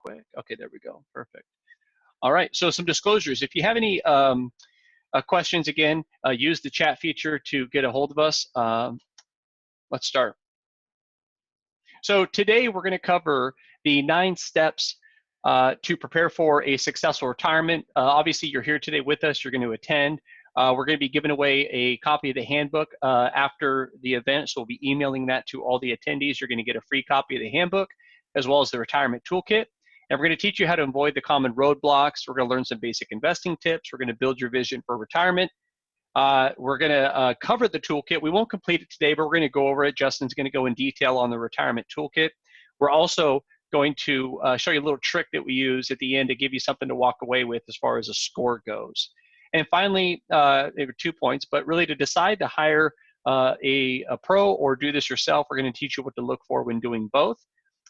quick. Okay, there we go. Perfect. All right, so some disclosures. If you have any questions, again, use the chat feature to get a hold of us. Let's start. So today we're going to cover the 9 steps to prepare for a successful retirement. Obviously, you're here today with us. You're going to attend. We're going to be giving away a copy of the handbook after the event, so we'll be emailing that to all the attendees. You're going to get a free copy of the handbook, as well as the retirement toolkit. And we're going to teach you how to avoid the common roadblocks. We're going to learn some basic investing tips. We're going to build your vision for retirement. We're going to cover the toolkit. We won't complete it today, but we're going to go over it. Justin's going to go in detail on the retirement toolkit. We're also going to show you a little trick that we use at the end to give you something to walk away with as far as a score goes. And finally, there were 2 points, but really to decide to hire a pro or do this yourself, we're going to teach you what to look for when doing both.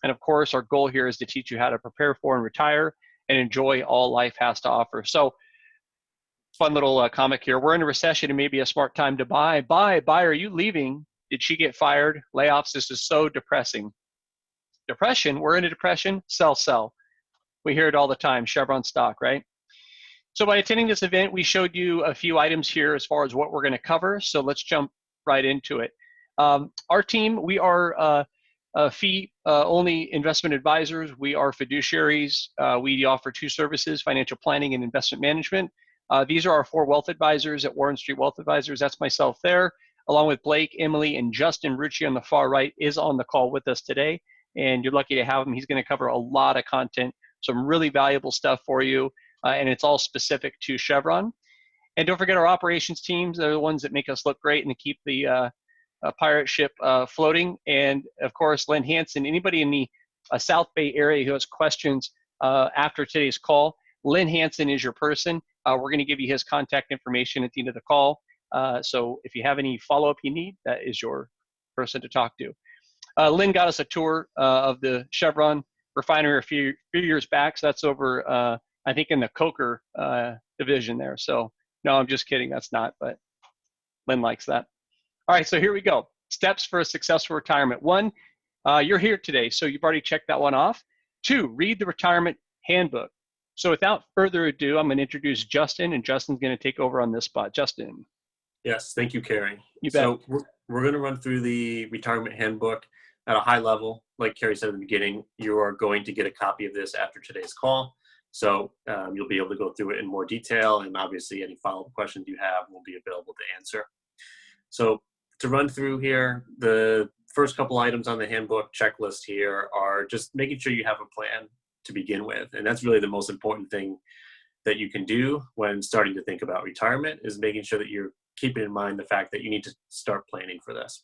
And of course, our goal here is to teach you how to prepare for and retire and enjoy all life has to offer. So, fun little comic here. We're in a recession and maybe a smart time to buy. Buy, are you leaving? Did she get fired? Layoffs, this is so depressing. Depression, we're in a depression, sell. We hear it all the time, Chevron stock, right? So by attending this event, we showed you a few items here as far as what we're going to cover. So let's jump right into it. Our team, we are fee-only investment advisors. We are fiduciaries. We offer 2 services, financial planning and investment management. These are our 4 wealth advisors at Warren Street Wealth Advisors. That's myself there, along with Blake, Emily, and Justin Rucci on the far right is on the call with us today. And you're lucky to have him. He's going to cover a lot of content, some really valuable stuff for you, and it's all specific to Chevron. And don't forget our operations teams. They're the ones that make us look great and to keep the pirate ship floating. And of course, Lynn Hanson, anybody in the South Bay area who has questions after today's call, Lynn Hanson is your person. We're going to give you his contact information at the end of the call. So if you have any follow-up you need, that is your person to talk to. Lynn got us a tour of the Chevron refinery a few years back. So that's over, I think, in the coker division there. So no, I'm just kidding. That's not, but Lynn likes that. All right, so here we go. Steps for a successful retirement. 1, you're here today, so you've already checked that one off. 2, read the retirement handbook. So without further ado, I'm going to introduce Justin, and Justin's going to take over on this spot. Justin. Yes, thank you, Carrie. You bet. So we're going to run through the retirement handbook at a high level. Like Carrie said at the beginning, you are going to get a copy of this after today's call. So you'll be able to go through it in more detail, and obviously any follow-up questions you have will be available to answer. So to run through here, the first couple items on the handbook checklist here are just making sure you have a plan to begin with. And that's really the most important thing that you can do when starting to think about retirement, is making sure that you're keeping in mind the fact that you need to start planning for this.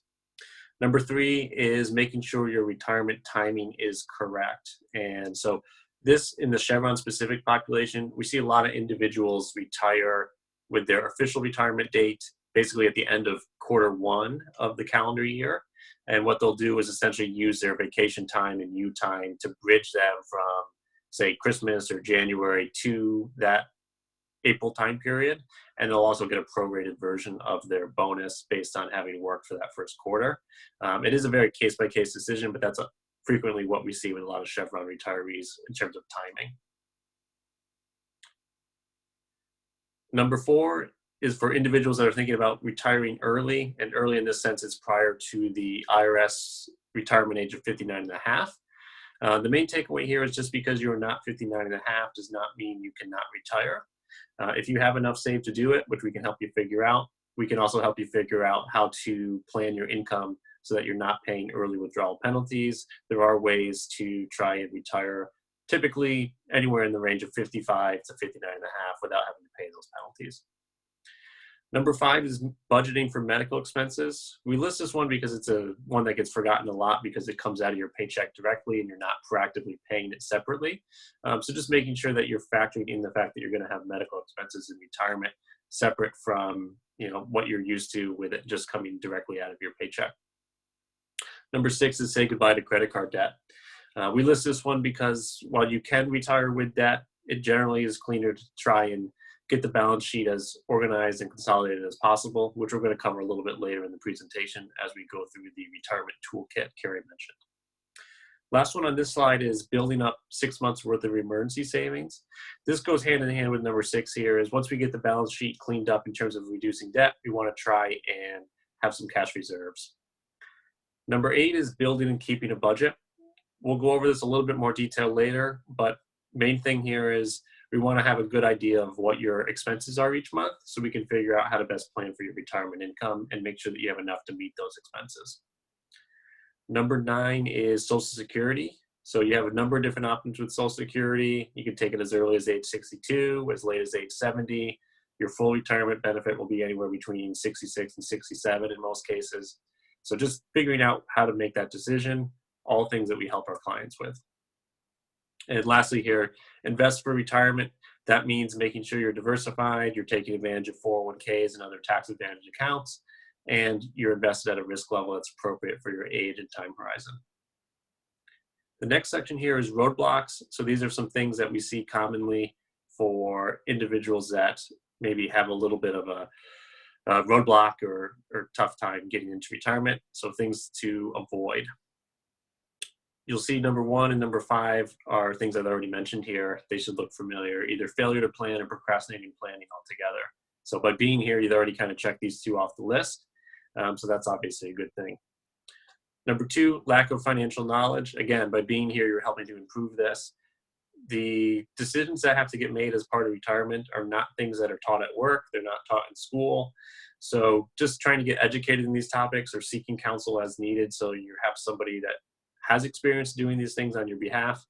Number 3 is making sure your retirement timing is correct. And so this, in the Chevron specific population, we see a lot of individuals retire with their official retirement date basically at the end of Q1 of the calendar year. And what they'll do is essentially use their vacation time and U time to bridge them from, say, Christmas or January to that April time period. And they'll also get a prorated version of their bonus based on having worked for that first quarter. It is a very case-by-case decision, but that's frequently what we see with a lot of Chevron retirees in terms of timing. Number 4 is for individuals that are thinking about retiring early, and early in this sense is prior to the IRS retirement age of 59 and a half. The main takeaway here is just because you're not 59 and a half does not mean you cannot retire. If you have enough saved to do it, which we can help you figure out, we can also help you figure out how to plan your income so that you're not paying early withdrawal penalties. There are ways to try and retire typically anywhere in the range of 55 to 59 and a half without having to pay those penalties. Number 5 is budgeting for medical expenses. We list this one because it's one that gets forgotten a lot because it comes out of your paycheck directly and you're not proactively paying it separately. So just making sure that you're factoring in the fact that you're going to have medical expenses in retirement separate from what you're used to with it just coming directly out of your paycheck. Number 6 is say goodbye to credit card debt. We list this one because while you can retire with debt, it generally is cleaner to try and get the balance sheet as organized and consolidated as possible, which we're going to cover a little bit later in the presentation as we go through the retirement toolkit Carrie mentioned. Last one on this slide is building up 6 months worth of emergency savings. This goes hand in hand with number 6 here, is once we get the balance sheet cleaned up in terms of reducing debt, we want to try and have some cash reserves. Number 8 is building and keeping a budget. We'll go over this a little bit more detail later, but main thing here is we want to have a good idea of what your expenses are each month so we can figure out how to best plan for your retirement income and make sure that you have enough to meet those expenses. Number 9 is Social Security. So you have a number of different options with Social Security. You can take it as early as age 62, as late as age 70. Your full retirement benefit will be anywhere between 66 and 67 in most cases. So just figuring out how to make that decision, all things that we help our clients with. And lastly here, invest for retirement. That means making sure you're diversified, you're taking advantage of 401ks and other tax advantage accounts, and you're invested at a risk level that's appropriate for your age and time horizon. The next section here is roadblocks. So these are some things that we see commonly for individuals that maybe have a little bit of a roadblock or tough time getting into retirement. So things to avoid. You'll see number 1 and number 5 are things I've already mentioned here. They should look familiar, either failure to plan or procrastinating planning altogether. So by being here, you've already kind of checked these 2 off the list. So that's obviously a good thing. Number 2, lack of financial knowledge. Again, by being here, you're helping to improve this. The decisions that have to get made as part of retirement are not things that are taught at work. They're not taught in school. So just trying to get educated in these topics or seeking counsel as needed so you have somebody that has experience doing these things on your behalf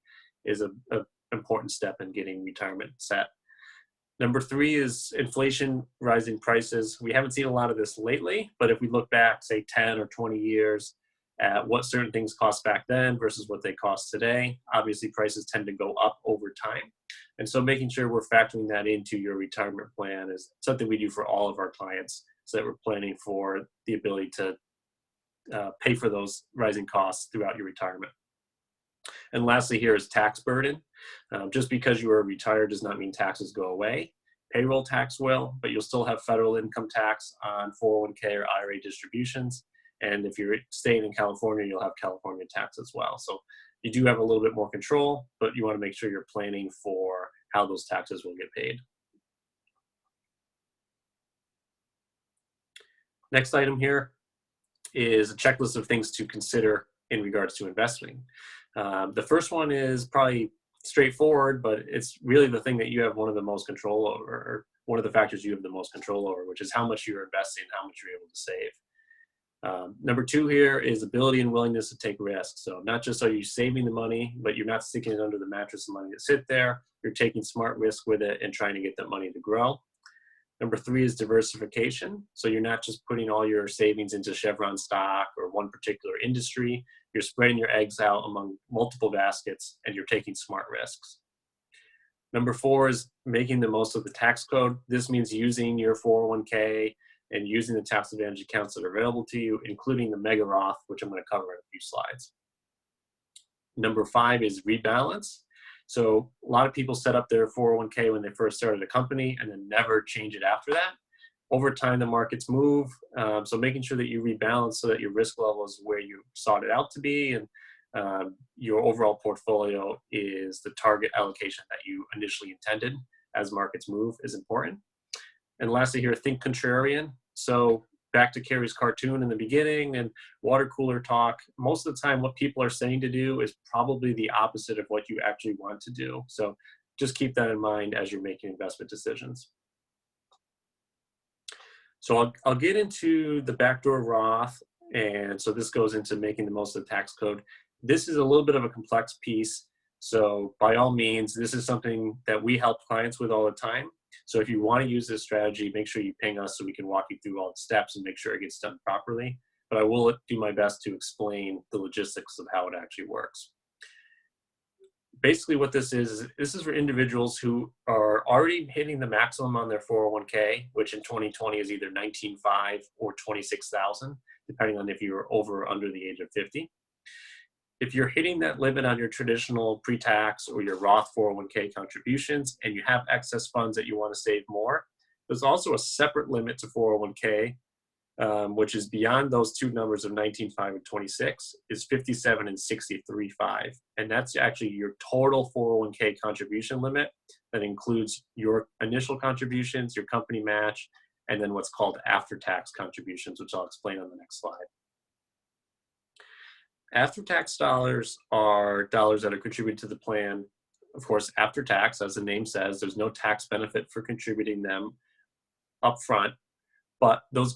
is an important step in getting retirement set. Number 3 is inflation, rising prices. We haven't seen a lot of this lately, but if we look back, say 10 or 20 years at what certain things cost back then versus what they cost today, obviously prices tend to go up over time. And so making sure we're factoring that into your retirement plan is something we do for all of our clients so that we're planning for the ability to pay for those rising costs throughout your retirement. And lastly, here is tax burden. Just because you are retired does not mean taxes go away. Payroll tax will, but you'll still have federal income tax on 401k or IRA distributions. And if you're staying in California, you'll have California tax as well. So you do have a little bit more control, but you want to make sure you're planning for how those taxes will get paid. Next item here is a checklist of things to consider in regards to investing. The first one is probably straightforward, but it's really the thing that you have one of the most control over, or one of the factors you have the most control over, which is how much you're investing, how much you're able to save. Number 2 here is ability and willingness to take risks. So not just are you saving the money, but you're not sticking it under the mattress and letting it sit there. You're taking smart risk with it and trying to get that money to grow. Number 3 is diversification. So you're not just putting all your savings into Chevron stock or one particular industry. You're spreading your eggs out among multiple baskets and you're taking smart risks. Number 4 is making the most of the tax code. This means using your 401k and using the tax advantage accounts that are available to you, including the Mega Roth, which I'm going to cover in a few slides. Number 5 is rebalance. So a lot of people set up their 401k when they first started a company and then never change it after that. Over time, the markets move. So making sure that you rebalance so that your risk level is where you sought it out to be and your overall portfolio is the target allocation that you initially intended as markets move is important. And lastly here, think contrarian. So back to Carrie's cartoon in the beginning and water cooler talk, most of the time what people are saying to do is probably the opposite of what you actually want to do. So just keep that in mind as you're making investment decisions. So I'll get into the backdoor Roth, and so this goes into making the most of the tax code. This is a little bit of a complex piece, so by all means, this is something that we help clients with all the time. So if you want to use this strategy, make sure you ping us so we can walk you through all the steps and make sure it gets done properly. But I will do my best to explain the logistics of how it actually works. Basically what this is for individuals who are already hitting the maximum on their 401k, which in 2020 is either $19,500 or $26,000, depending on if you're over or under the age of 50. If you're hitting that limit on your traditional pre-tax or your Roth 401k contributions and you have excess funds that you want to save more, there's also a separate limit to 401k which is beyond those two numbers of 19.5 and 26, is 57 and 63.5. And that's actually your total 401k contribution limit that includes your initial contributions, your company match, and then what's called after-tax contributions, which I'll explain on the next slide. After-tax dollars are dollars that are contributed to the plan. Of course, after tax, as the name says, there's no tax benefit for contributing them up front, but those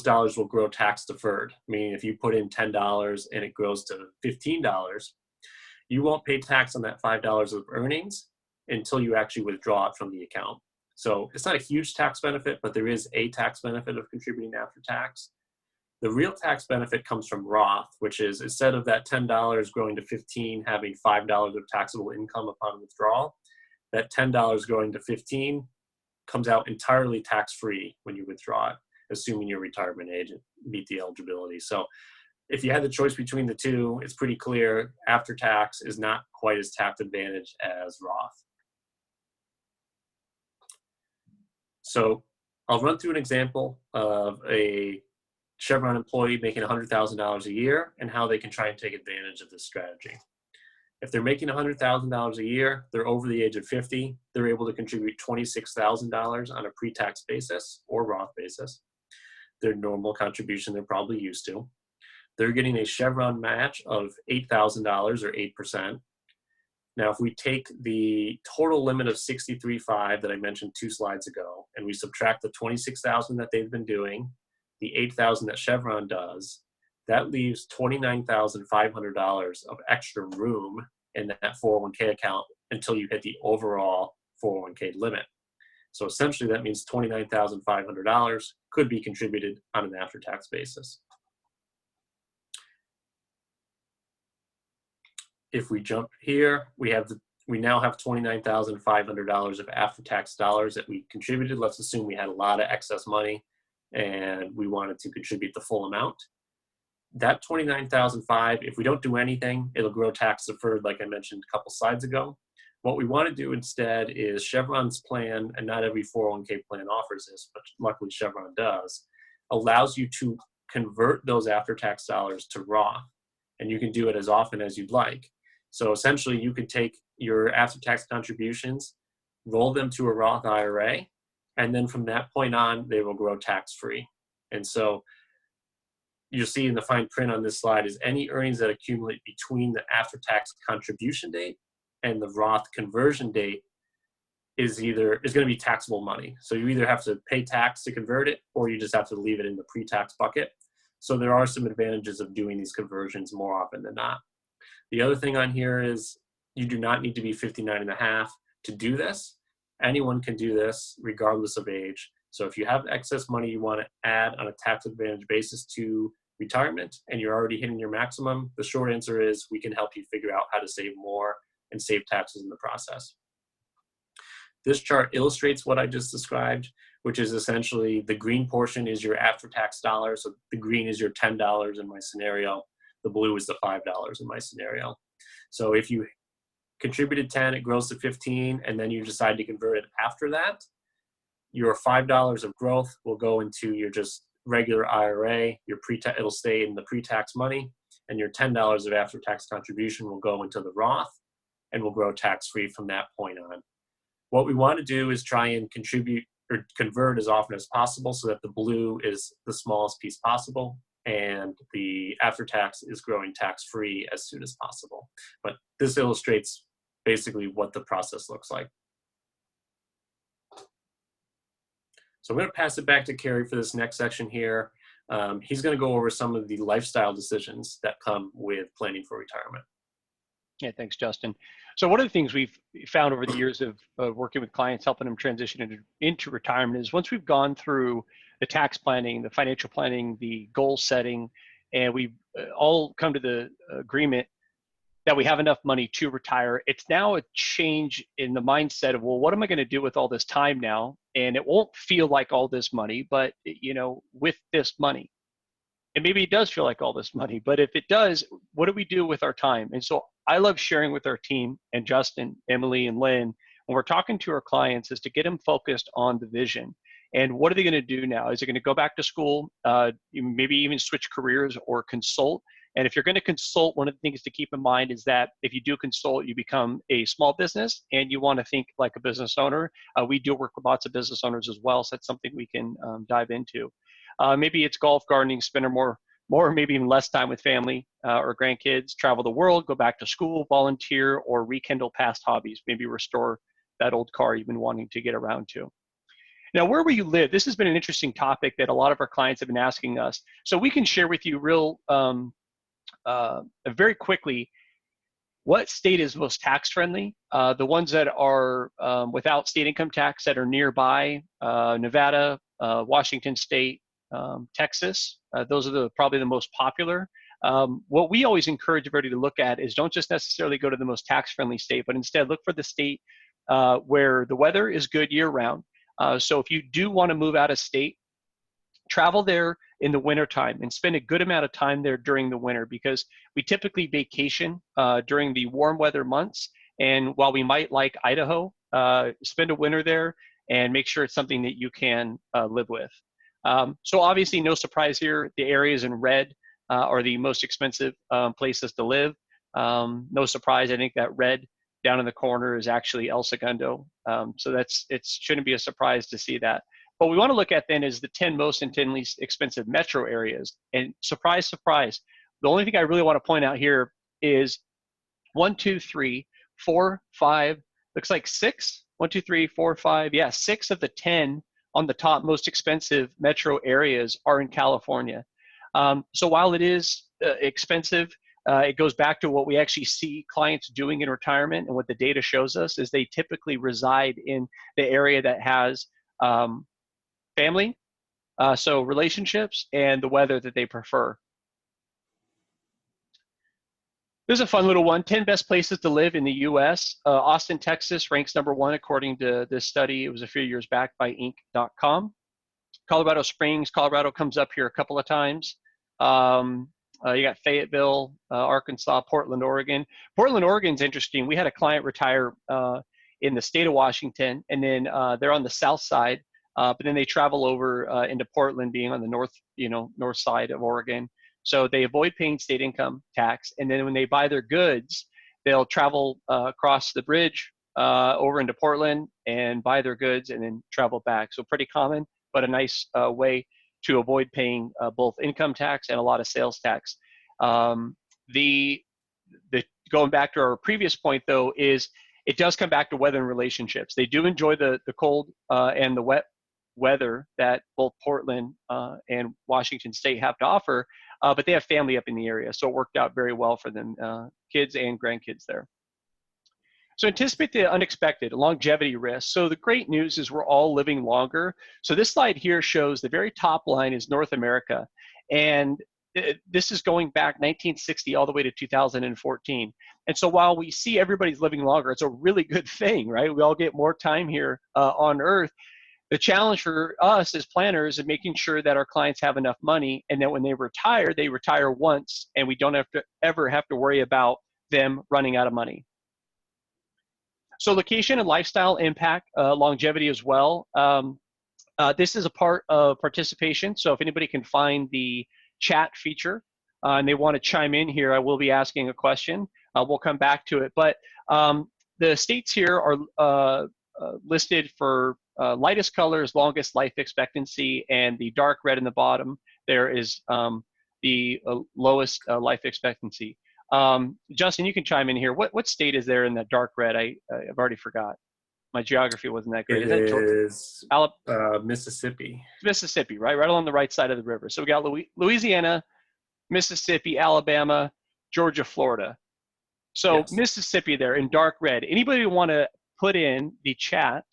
dollars will grow tax deferred, meaning if you put in $10 and it grows to $15, you won't pay tax on that $5 of earnings until you actually withdraw it from the account. So it's not a huge tax benefit, but there is a tax benefit of contributing after tax. The real tax benefit comes from Roth, which is instead of that $10 growing to $15, having $5 of taxable income upon withdrawal, that $10 growing to $15 comes out entirely tax-free when you withdraw it, assuming your retirement age and meet the eligibility. So if you had the choice between the two, it's pretty clear after tax is not quite as tax advantaged as Roth. So I'll run through an example of a Chevron employee making $100,000 a year and how they can try and take advantage of this strategy. If they're making $100,000 a year, they're over the age of 50, they're able to contribute $26,000 on a pre-tax basis or Roth basis. Their normal contribution they're probably used to. They're getting a Chevron match of $8,000 or 8%. Now, if we take the total limit of 63.5 that I mentioned 2 slides ago, and we subtract the 26,000 that they've been doing, the 8,000 that Chevron does, that leaves $29,500 of extra room in that 401k account until you hit the overall 401k limit. So essentially that means $29,500 could be contributed on an after-tax basis. If we jump here, we now have $29,500 of after-tax dollars that we contributed. Let's assume we had a lot of excess money and we wanted to contribute the full amount. That $29,500, if we don't do anything, it'll grow tax deferred like I mentioned a couple slides ago. What we want to do instead is Chevron's plan, and not every 401k plan offers this, but luckily Chevron does, allows you to convert those after-tax dollars to Roth, and you can do it as often as you'd like. So essentially you could take your after-tax contributions, roll them to a Roth IRA, and then from that point on, they will grow tax-free. And so you'll see in the fine print on this slide is any earnings that accumulate between the after-tax contribution date and the Roth conversion date is going to be taxable money. So you either have to pay tax to convert it, or you just have to leave it in the pre-tax bucket. So there are some advantages of doing these conversions more often than not. The other thing on here is you do not need to be 59 and a half to do this. Anyone can do this regardless of age. So if you have excess money you want to add on a tax advantage basis to retirement and you're already hitting your maximum, the short answer is we can help you figure out how to save more and save taxes in the process. This chart illustrates what I just described, which is essentially the green portion is your after-tax dollars. So the green is your $10 in my scenario. The blue is the $5 in my scenario. So if you contributed 10, it grows to 15, and then you decide to convert it after that, your $5 of growth will go into your just regular IRA, it'll stay in the pre-tax money, and your $10 of after-tax contribution will go into the Roth and will grow tax-free from that point on. What we want to do is try and contribute or convert as often as possible so that the blue is the smallest piece possible and the after-tax is growing tax-free as soon as possible. But this illustrates basically what the process looks like. So I'm going to pass it back to Kerry for this next section here. He's going to go over some of the lifestyle decisions that come with planning for retirement. Yeah, thanks, Justin. So one of the things we've found over the years of working with clients, helping them transition into retirement is once we've gone through the tax planning, the financial planning, the goal setting, and we all come to the agreement that we have enough money to retire, it's now a change in the mindset of, well, what am I going to do with all this time now? And it won't feel like all this money, but with this money, and maybe it does feel like all this money, but if it does, what do we do with our time? And so I love sharing with our team and Justin, Emily, and Lynn, when we're talking to our clients is to get them focused on the vision. And what are they going to do now? Is it going to go back to school, maybe even switch careers or consult? And if you're going to consult, one of the things to keep in mind is that if you do consult, you become a small business and you want to think like a business owner. We do work with lots of business owners as well, so that's something we can dive into. Maybe it's golf, gardening, spend more, maybe even less time with family or grandkids, travel the world, go back to school, volunteer, or rekindle past hobbies, maybe restore that old car you've been wanting to get around to. Now, where will you live? This has been an interesting topic that a lot of our clients have been asking us. So we can share with you very quickly what state is most tax friendly. The ones that are without state income tax that are nearby, Nevada, Washington State, Texas, those are probably the most popular. What we always encourage everybody to look at is don't just necessarily go to the most tax friendly state, but instead look for the state where the weather is good year round. So if you do want to move out of state, travel there in the wintertime and spend a good amount of time there during the winter, because we typically vacation during the warm weather months. And while we might like Idaho, spend a winter there and make sure it's something that you can live with. So obviously, no surprise here, the areas in red are the most expensive places to live. No surprise, I think that red down in the corner is actually El Segundo. So it shouldn't be a surprise to see that. What we want to look at then is the 10 most and 10 least expensive metro areas. And surprise, surprise, the only thing I really want to point out here is 1, 2, 3, 4, 5, looks like 6. 1, 2, 3, 4, 5. Yeah, 6 of the 10 on the top most expensive metro areas are in California. So while it is expensive, it goes back to what we actually see clients doing in retirement, and what the data shows us is they typically reside in the area that has family, so relationships, and the weather that they prefer. This is a fun little one, 10 best places to live in the US. Austin, Texas ranks #1 according to this study. It was a few years back by Inc.com. Colorado Springs, Colorado comes up here a couple of times. You got Fayetteville, Arkansas, Portland, Oregon. Portland, Oregon's interesting. We had a client retire in the state of Washington, and then they're on the south side, but then they travel over into Portland, being on the north side of Oregon. So they avoid paying state income tax, and then when they buy their goods, they'll travel across the bridge over into Portland and buy their goods and then travel back. So pretty common, but a nice way to avoid paying both income tax and a lot of sales tax. The going back to our previous point, though, is it does come back to weather and relationships. They do enjoy the cold and the wet weather that both Portland and Washington State have to offer, but they have family up in the area, so it worked out very well for them, kids and grandkids there. So anticipate the unexpected, longevity risk. So the great news is we're all living longer. So this slide here shows the very top line is North America. And this is going back 1960 all the way to 2014. And so while we see everybody's living longer, it's a really good thing, right? We all get more time here on Earth. The challenge for us as planners is making sure that our clients have enough money, and that when they retire once, and we don't ever have to worry about them running out of money. So location and lifestyle impact longevity as well. This is a part of participation. So if anybody can find the chat feature and they want to chime in here, I will be asking a question. We'll come back to it. But the states here are listed for lightest color is longest life expectancy, and the dark red in the bottom there is the lowest life expectancy. Justin, you can chime in here. What state is there in that dark red? I've already forgot. My geography wasn't that great. It is Mississippi. Mississippi, right along the right side of the river. So we got Louisiana, Mississippi, Alabama, Georgia, Florida. So yes. Mississippi there in dark red. Anybody want to put in the chat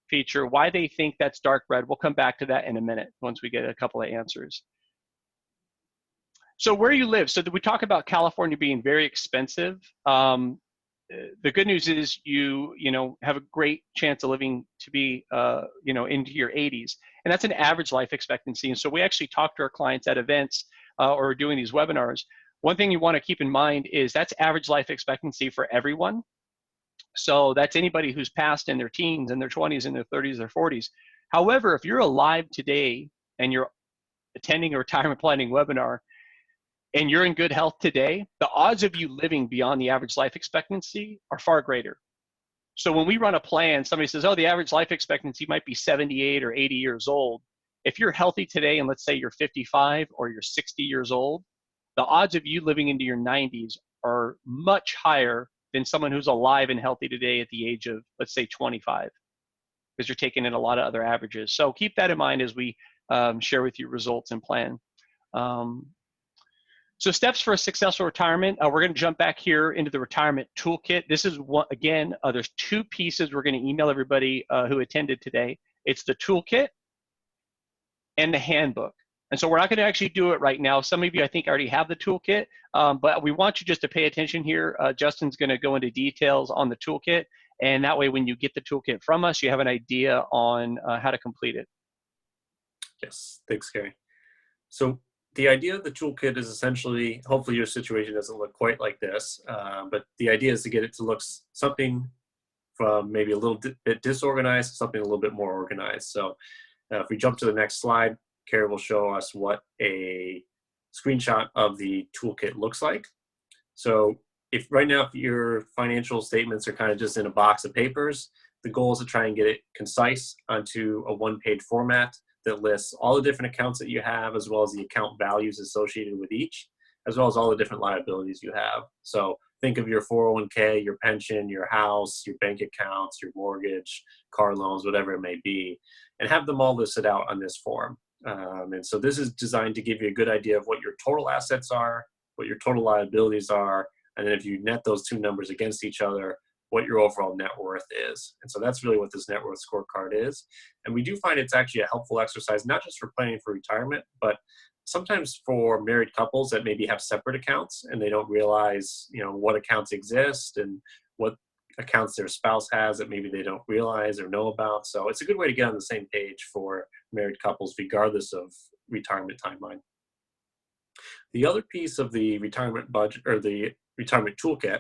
feature why they think that's dark red? We'll come back to that in a minute once we get a couple of answers. So where you live, so we talk about California being very expensive. The good news is you have a great chance of living to be into your 80s, and that's an average life expectancy. And so we actually talk to our clients at events or doing these webinars. One thing you want to keep in mind is that's average life expectancy for everyone. So that's anybody who's passed in their teens, in their 20s, in their 30s, their 40s. However, if you're alive today and you're attending a retirement planning webinar and you're in good health today, the odds of you living beyond the average life expectancy are far greater. So when we run a plan, somebody says, oh, the average life expectancy might be 78 or 80 years old. If you're healthy today, and let's say you're 55 or you're 60 years old, the odds of you living into your 90s are much higher than someone who's alive and healthy today at the age of, let's say, 25, because you're taking in a lot of other averages. So keep that in mind as we share with you results and plan. So steps for a successful retirement, we're going to jump back here into the retirement toolkit. This is one, again, there's two pieces we're going to email everybody who attended today. It's the toolkit and the handbook. And so we're not going to actually do it right now. Some of you, I think, already have the toolkit, but we want you just to pay attention here. Justin's going to go into details on the toolkit, and that way when you get the toolkit from us, you have an idea on how to complete it. Yes, thanks, Gary. So the idea of the toolkit is essentially, hopefully your situation doesn't look quite like this, but the idea is to get it to look something from maybe a little bit disorganized to something a little bit more organized. So if we jump to the next slide, Carrie will show us what a screenshot of the toolkit looks like. So if right now, if your financial statements are kind of just in a box of papers, the goal is to try and get it concise onto a one-page format that lists all the different accounts that you have, as well as the account values associated with each, as well as all the different liabilities you have. So think of your 401k, your pension, your house, your bank accounts, your mortgage, car loans, whatever it may be, and have them all listed out on this form. And so this is designed to give you a good idea of what your total assets are, what your total liabilities are, and then if you net those two numbers against each other, what your overall net worth is. And so that's really what this net worth scorecard is. And we do find it's actually a helpful exercise, not just for planning for retirement, but sometimes for married couples that maybe have separate accounts and they don't realize, what accounts exist and what accounts their spouse has that maybe they don't realize or know about. So it's a good way to get on the same page for married couples, regardless of retirement timeline. The other piece of the retirement budget, or the retirement toolkit,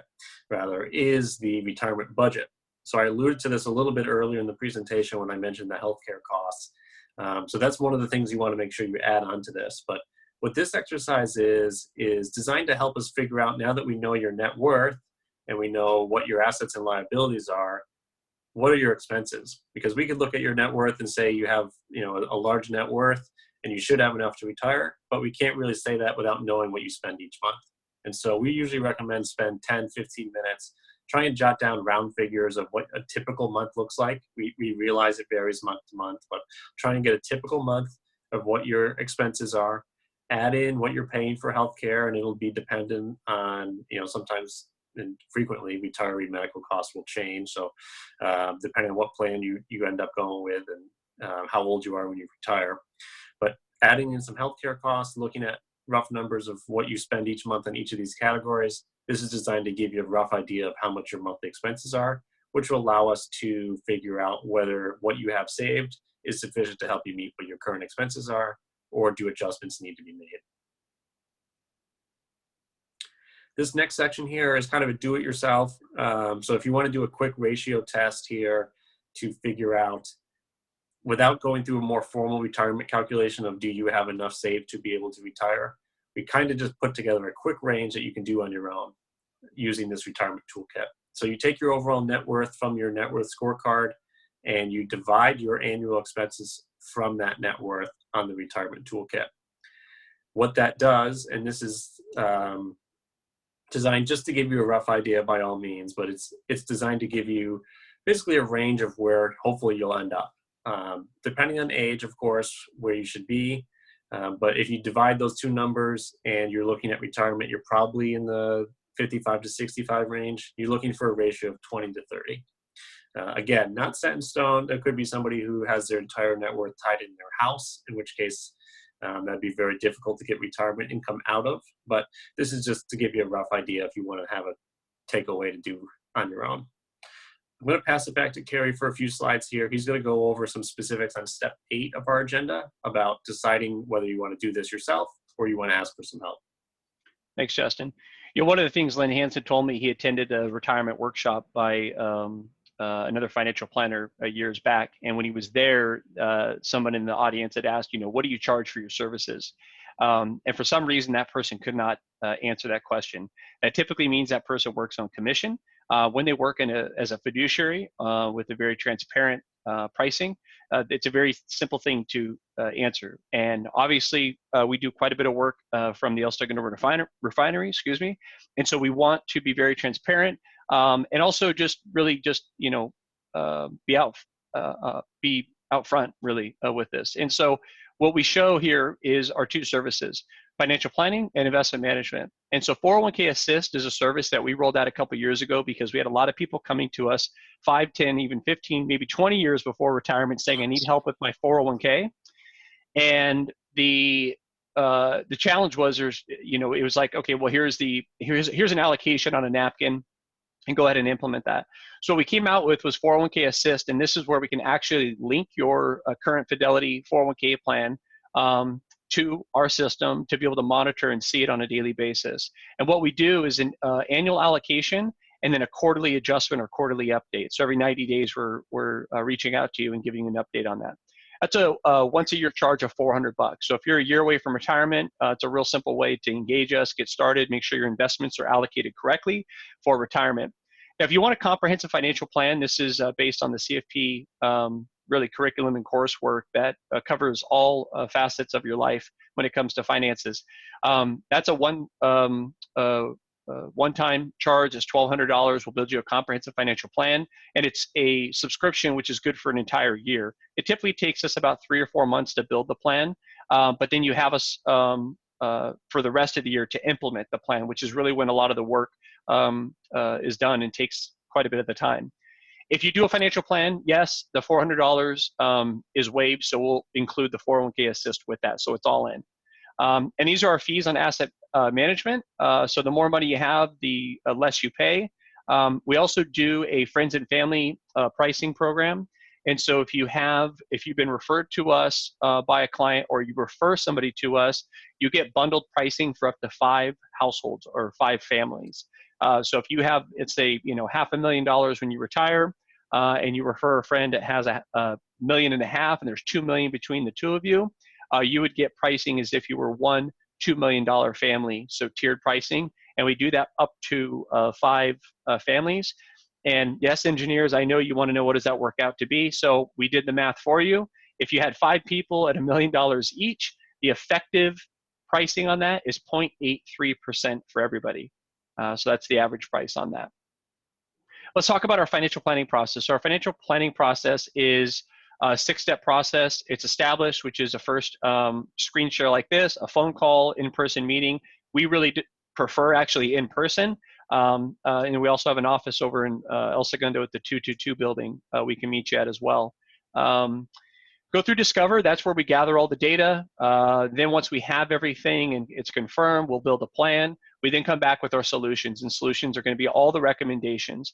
rather, is the retirement budget. So I alluded to this a little bit earlier in the presentation when I mentioned the healthcare costs. So that's one of the things you want to make sure you add on to this. But what this exercise is designed to help us figure out, now that we know your net worth and we know what your assets and liabilities are, what are your expenses? Because we could look at your net worth and say you have, a large net worth and you should have enough to retire, but we can't really say that without knowing what you spend each month. And so we usually recommend spend 10, 15 minutes, try and jot down round figures of what a typical month looks like. We realize it varies month to month, but try and get a typical month of what your expenses are. Add in what you're paying for healthcare, and it'll be dependent on, sometimes and frequently retiree medical costs will change. So depending on what plan you end up going with and how old you are when you retire. But adding in some healthcare costs, looking at rough numbers of what you spend each month on each of these categories. This is designed to give you a rough idea of how much your monthly expenses are, which will allow us to figure out whether what you have saved is sufficient to help you meet what your current expenses are, or do adjustments need to be made. This next section here is kind of a do-it-yourself. So if you want to do a quick ratio test here to figure out, without going through a more formal retirement calculation of do you have enough saved to be able to retire, we kind of just put together a quick range that you can do on your own using this retirement toolkit. So you take your overall net worth from your net worth scorecard and you divide your annual expenses from that net worth on the retirement toolkit. What that does, and this is designed just to give you a rough idea by all means, but it's designed to give you basically a range of where hopefully you'll end up. Depending on age, of course, where you should be. But if you divide those two numbers and you're looking at retirement, you're probably in the 55 to 65 range. You're looking for a ratio of 20 to 30. Again, not set in stone. There could be somebody who has their entire net worth tied in their house, in which case that'd be very difficult to get retirement income out of. But this is just to give you a rough idea if you want to have a takeaway to do on your own. I'm going to pass it back to Kerry for a few slides here. He's going to go over some specifics on step 8 of our agenda about deciding whether you want to do this yourself or you want to ask for some help. Thanks, Justin. One of the things Lynn Hansen told me, he attended a retirement workshop by another financial planner years back, and when he was there, someone in the audience had asked, what do you charge for your services? And for some reason, that person could not answer that question. That typically means that person works on commission. When they work as a fiduciary with a very transparent pricing, it's a very simple thing to answer. And obviously, we do quite a bit of work from the El Segundo refinery, excuse me. And so we want to be very transparent, and also just really just be out front really with this. And so what we show here is our two services: financial planning and investment management. And so 401k Assist is a service that we rolled out a couple years ago because we had a lot of people coming to us 5, 10, even 15, maybe 20 years before retirement saying, I need help with my 401k. And the challenge was it was like, okay, well, here's an allocation on a napkin, and go ahead and implement that. So what we came out with was 401k Assist, and this is where we can actually link your current Fidelity 401k plan to our system to be able to monitor and see it on a daily basis. And what we do is an annual allocation and then a quarterly adjustment or quarterly update. So every 90 days, we're reaching out to you and giving you an update on that. That's a once a year charge of $400. So if you're a year away from retirement, it's a real simple way to engage us, get started, make sure your investments are allocated correctly for retirement. Now, if you want a comprehensive financial plan, this is based on the CFP really curriculum and coursework that covers all facets of your life when it comes to finances. That's a one-time charge. Is $1,200. We'll build you a comprehensive financial plan, and it's a subscription, which is good for an entire year. It typically takes us about 3 or 4 months to build the plan, but then you have us for the rest of the year to implement the plan, which is really when a lot of the work is done and takes quite a bit of the time. If you do a financial plan, yes, the $400 is waived, so we'll include the 401k Assist with that, so it's all in. And these are our fees on asset management. So the more money you have, the less you pay. We also do a friends and family pricing program. And so if you've been referred to us by a client, or you refer somebody to us, you get bundled pricing for up to 5 households or 5 families. So if you have, it's say, $500,000 when you retire, and you refer a friend that has $1.5 million, and there's $2 million between the two of you, you would get pricing as if you were one $2 million family, so tiered pricing. And we do that up to 5 families. And yes, engineers, I know you want to know what does that work out to be. So we did the math for you. If you had 5 people at $1 million each, the effective pricing on that is 0.83% for everybody. So that's the average price on that. Let's talk about our financial planning process. So our financial planning process is a 6-step process. It's established, which is a first screen share like this, a phone call, in-person meeting. We really prefer actually in person. And we also have an office over in El Segundo at the 222 building we can meet you at as well. Go through Discover. That's where we gather all the data. Then once we have everything and it's confirmed, we'll build a plan. We then come back with our solutions, and solutions are going to be all the recommendations.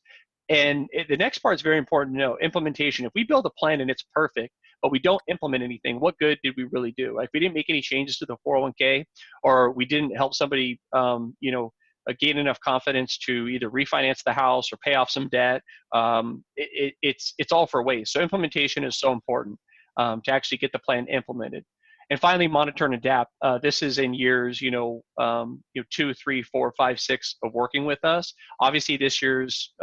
And the next part is very important to know, implementation. If we build a plan and it's perfect, but we don't implement anything, what good did we really do? Like, if we didn't make any changes to the 401k, or we didn't help somebody, gain enough confidence to either refinance the house or pay off some debt, it's all for waste. So implementation is so important to actually get the plan implemented. And finally, monitor and adapt. This is in years, 2, 3, 4, 5, 6 of working with us. Obviously, this year's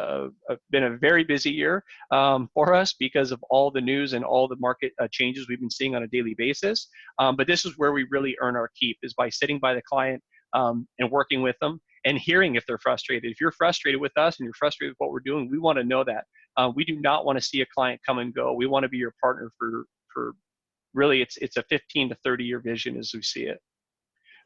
been a very busy year for us because of all the news and all the market changes we've been seeing on a daily basis. But this is where we really earn our keep, is by sitting by the client and working with them and hearing if they're frustrated. If you're frustrated with us and you're frustrated with what we're doing, we want to know that. We do not want to see a client come and go. We want to be your partner for really, it's a 15 to 30-year vision as we see it.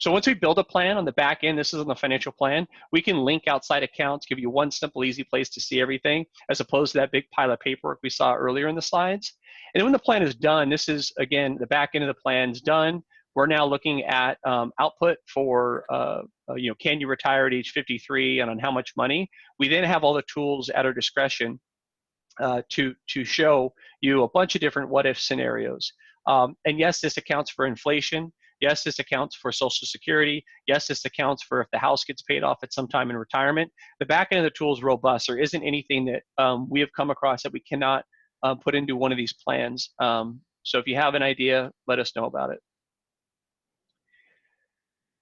So once we build a plan on the back end, this is on the financial plan, we can link outside accounts, give you one simple, easy place to see everything, as opposed to that big pile of paperwork we saw earlier in the slides. And then when the plan is done, this is, again, the back end of the plan's done. We're now looking at output for, can you retire at age 53 and on how much money? We then have all the tools at our discretion to show you a bunch of different what-if scenarios. And yes, this accounts for inflation. Yes, this accounts for Social Security. Yes, this accounts for if the house gets paid off at some time in retirement. The back end of the tool is robust. There isn't anything that we have come across that we cannot put into one of these plans. So if you have an idea, let us know about it.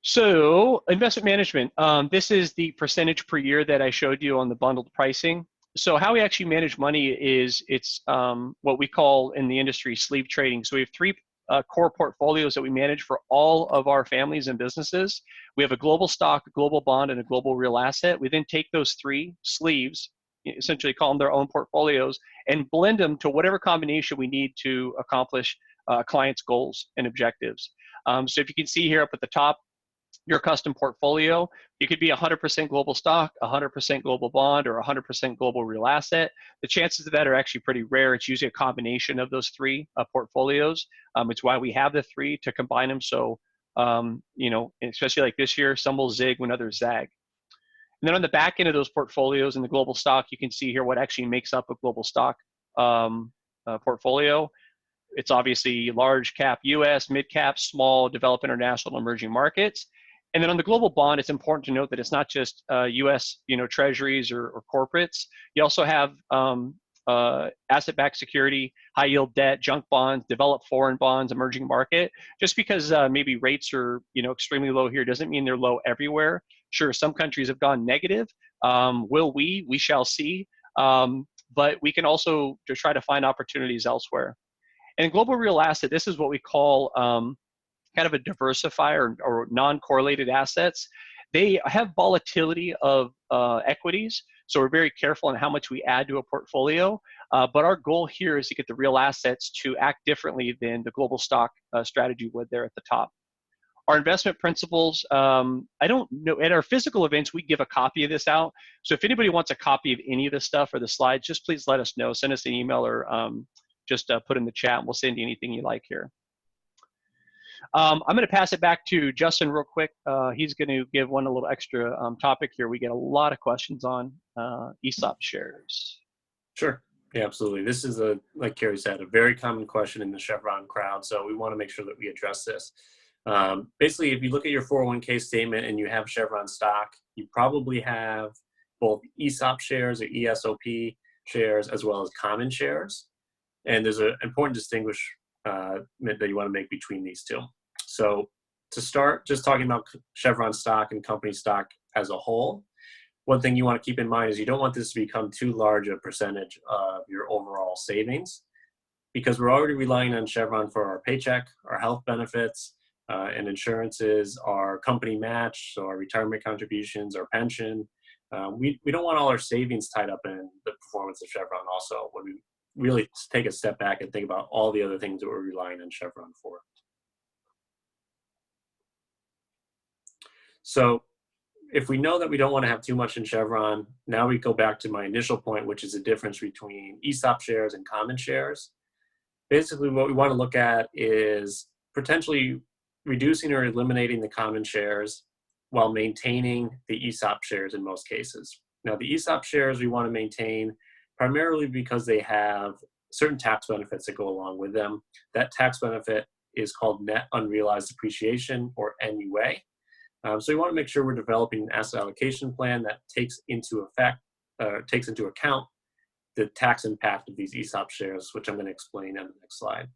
So investment management, this is the percentage per year that I showed you on the bundled pricing. So how we actually manage money is it's what we call in the industry sleeve trading. So we have three core portfolios that we manage for all of our families and businesses. We have a global stock, a global bond, and a global real asset. We then take those three sleeves, essentially call them their own portfolios, and blend them to whatever combination we need to accomplish clients' goals and objectives. So if you can see here up at the top, your custom portfolio, you could be 100% global stock, 100% global bond, or 100% global real asset. The chances of that are actually pretty rare. It's usually a combination of those three portfolios. It's why we have the three to combine them. So, you know, especially like this year, some will zig when others zag. And then on the back end of those portfolios in the global stock, you can see here what actually makes up a global stock portfolio. It's obviously large cap US, mid cap, small, developed, international, emerging markets. And then on the global bond, it's important to note that it's not just U.S. Treasuries or corporates. You also have asset-backed security, high-yield debt, junk bonds, developed foreign bonds, emerging market. Just because maybe rates are extremely low here doesn't mean they're low everywhere. Sure, some countries have gone negative. Will we? We shall see. But we can also just try to find opportunities elsewhere. And in global real asset, this is what we call kind of a diversifier or non-correlated assets. They have volatility of equities, so we're very careful on how much we add to a portfolio. But our goal here is to get the real assets to act differently than the global stock strategy would there at the top. Our investment principles, I don't know, at our physical events, we give a copy of this out. So if anybody wants a copy of any of this stuff or the slides, just please let us know. Send us an email or just put in the chat, and we'll send you anything you like here. I'm going to pass it back to Justin real quick. He's going to give one a little extra topic here. We get a lot of questions on ESOP shares. Sure. Yeah, absolutely. This is, like Carrie said, a very common question in the Chevron crowd. So we want to make sure that we address this. Basically, if you look at your 401k statement and you have Chevron stock, you probably have both ESOP shares or ESOP shares as well as common shares. And there's an important distinguishment that you want to make between these two. So to start, just talking about Chevron stock and company stock as a whole, one thing you want to keep in mind is you don't want this to become too large a percentage of your overall savings, because we're already relying on Chevron for our paycheck, our health benefits, and insurances, our company match, so our retirement contributions, our pension. We don't want all our savings tied up in the performance of Chevron also, when we really take a step back and think about all the other things that we're relying on Chevron for. So if we know that we don't want to have too much in Chevron, now we go back to my initial point, which is the difference between ESOP shares and common shares. Basically, what we want to look at is potentially reducing or eliminating the common shares while maintaining the ESOP shares in most cases. Now, the ESOP shares we want to maintain primarily because they have certain tax benefits that go along with them. That tax benefit is called net unrealized appreciation, or NUA. So we want to make sure we're developing an asset allocation plan that takes into account the tax impact of these ESOP shares, which I'm going to explain on the next slide.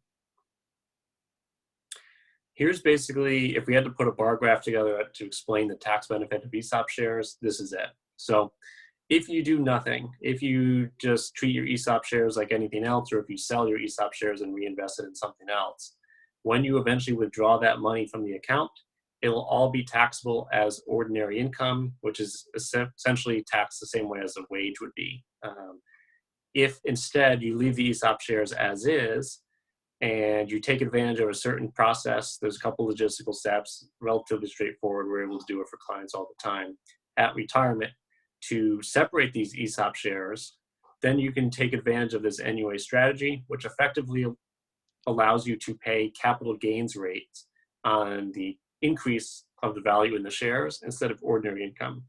Here's basically, if we had to put a bar graph together to explain the tax benefit of ESOP shares, this is it. So if you do nothing, if you just treat your ESOP shares like anything else, or if you sell your ESOP shares and reinvest it in something else, when you eventually withdraw that money from the account, it will all be taxable as ordinary income, which is essentially taxed the same way as a wage would be. If instead you leave the ESOP shares as is, and you take advantage of a certain process, there's a couple logistical steps, relatively straightforward. We're able to do it for clients all the time at retirement to separate these ESOP shares. Then you can take advantage of this NUA strategy, which effectively allows you to pay capital gains rates on the increase of the value in the shares instead of ordinary income.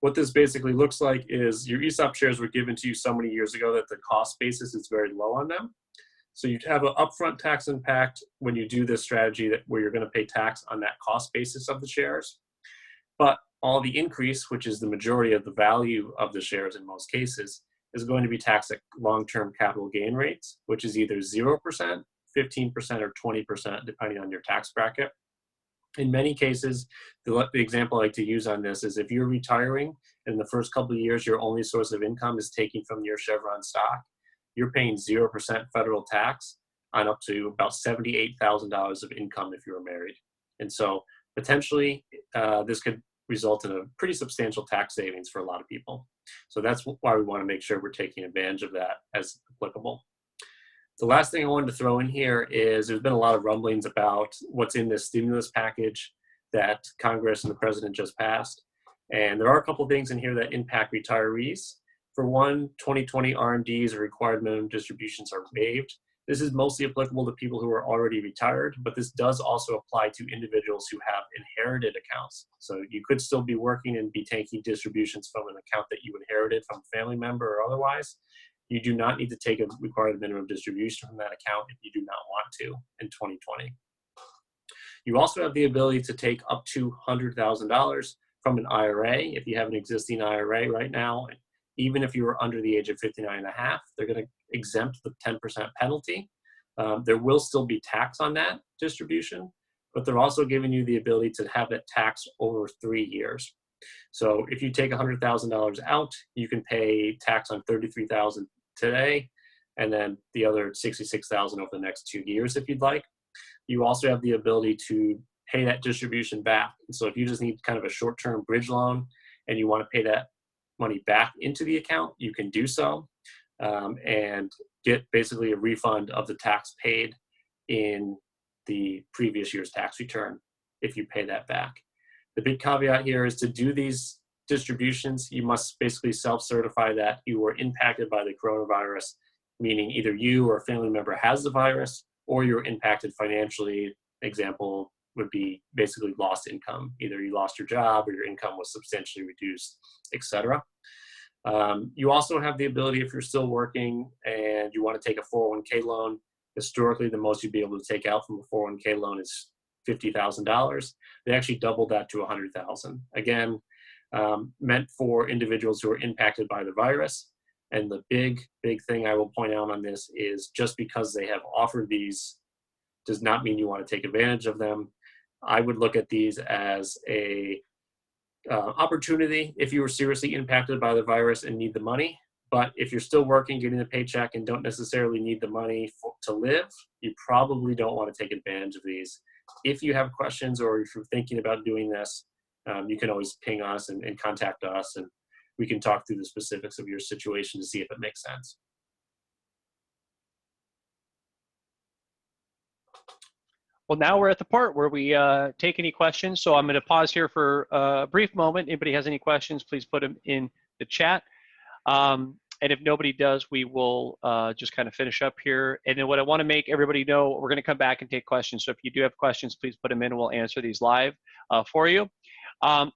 What this basically looks like is your ESOP shares were given to you so many years ago that the cost basis is very low on them. So you have an upfront tax impact when you do this strategy where you're going to pay tax on that cost basis of the shares. But all the increase, which is the majority of the value of the shares in most cases, is going to be taxed at long-term capital gain rates, which is either 0%, 15%, or 20%, depending on your tax bracket. In many cases, the example I like to use on this is if you're retiring and in the first couple of years, your only source of income is taking from your Chevron stock, you're paying 0% federal tax on up to about $78,000 of income if you were married. And so potentially this could result in a pretty substantial tax savings for a lot of people. So that's why we want to make sure we're taking advantage of that as applicable. The last thing I wanted to throw in here is there's been a lot of rumblings about what's in this stimulus package that Congress and the president just passed. And there are a couple of things in here that impact retirees. For one, 2020 RMDs or required minimum distributions are waived. This is mostly applicable to people who are already retired, but this does also apply to individuals who have inherited accounts. So you could still be working and be taking distributions from an account that you inherited from a family member or otherwise. You do not need to take a required minimum distribution from that account if you do not want to in 2020. You also have the ability to take up to $100,000 from an IRA. If you have an existing IRA right now, even if you were under the age of 59 and a half, they're going to exempt the 10% penalty. There will still be tax on that distribution, but they're also giving you the ability to have that tax over 3 years. So if you take $100,000 out, you can pay tax on $33,000 today, and then the other $66,000 over the next 2 years if you'd like. You also have the ability to pay that distribution back. And so if you just need kind of a short-term bridge loan and you want to pay that money back into the account, you can do so and get basically a refund of the tax paid in the previous year's tax return if you pay that back. The big caveat here is to do these distributions, you must basically self-certify that you were impacted by the coronavirus, meaning either you or a family member has the virus or you're impacted financially. Example would be basically lost income. Either you lost your job or your income was substantially reduced, etc. You also have the ability, if you're still working and you want to take a 401k loan, historically the most you'd be able to take out from a 401k loan is $50,000. They actually doubled that to $100,000. Again, meant for individuals who are impacted by the virus. And the big thing I will point out on this is just because they have offered these does not mean you want to take advantage of them. I would look at these as a opportunity if you were seriously impacted by the virus and need the money. But if you're still working, getting a paycheck, and don't necessarily need the money to live, you probably don't want to take advantage of these. If you have questions or if you're thinking about doing this, you can always ping us and contact us, and we can talk through the specifics of your situation to see if it makes sense. Well, now we're at the part where we take any questions. So I'm going to pause here for a brief moment. Anybody has any questions, please put them in the chat. And if nobody does, we will just kind of finish up here. And then what I want to make everybody know, we're going to come back and take questions. So if you do have questions, please put them in and we'll answer these live for you.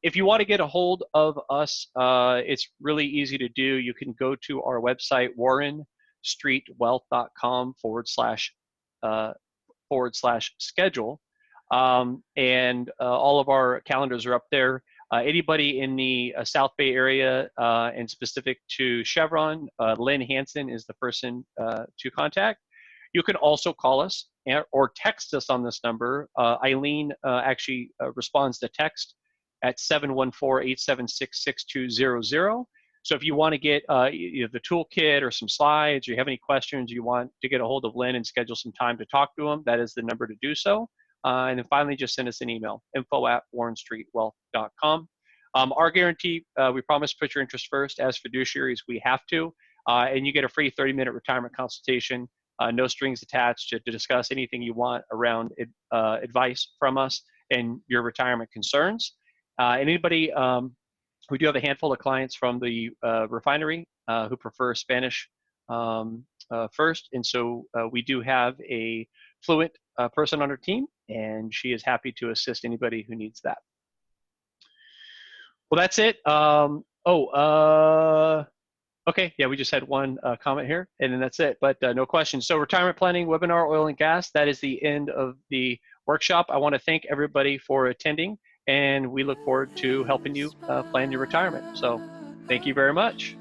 If you want to get a hold of us, it's really easy to do. You can go to our website, warrenstreetwealth.com/schedule. And all of our calendars are up there. Anybody in the South Bay area and specific to Chevron, Lynn Hansen is the person to contact. You can also call us or text us on this number. Eileen actually responds to text at 714-876-6200. So if you want to get the toolkit or some slides, or you have any questions, you want to get a hold of Lynn and schedule some time to talk to him, that is the number to do so. And then finally, just send us an email, info@warrenstreetwealth.com. Our guarantee, we promise to put your interest first. As fiduciaries, we have to. And you get a free 30-minute retirement consultation, no strings attached, to discuss anything you want around advice from us and your retirement concerns. Anybody, we do have a handful of clients from the refinery who prefer Spanish first. And so we do have a fluent person on our team, and she is happy to assist anybody who needs that. Well, that's it. Okay, yeah, we just had one comment here, and then that's it, but no questions. So retirement planning webinar, oil and gas, that is the end of the workshop. I want to thank everybody for attending, and we look forward to helping you plan your retirement. So thank you very much.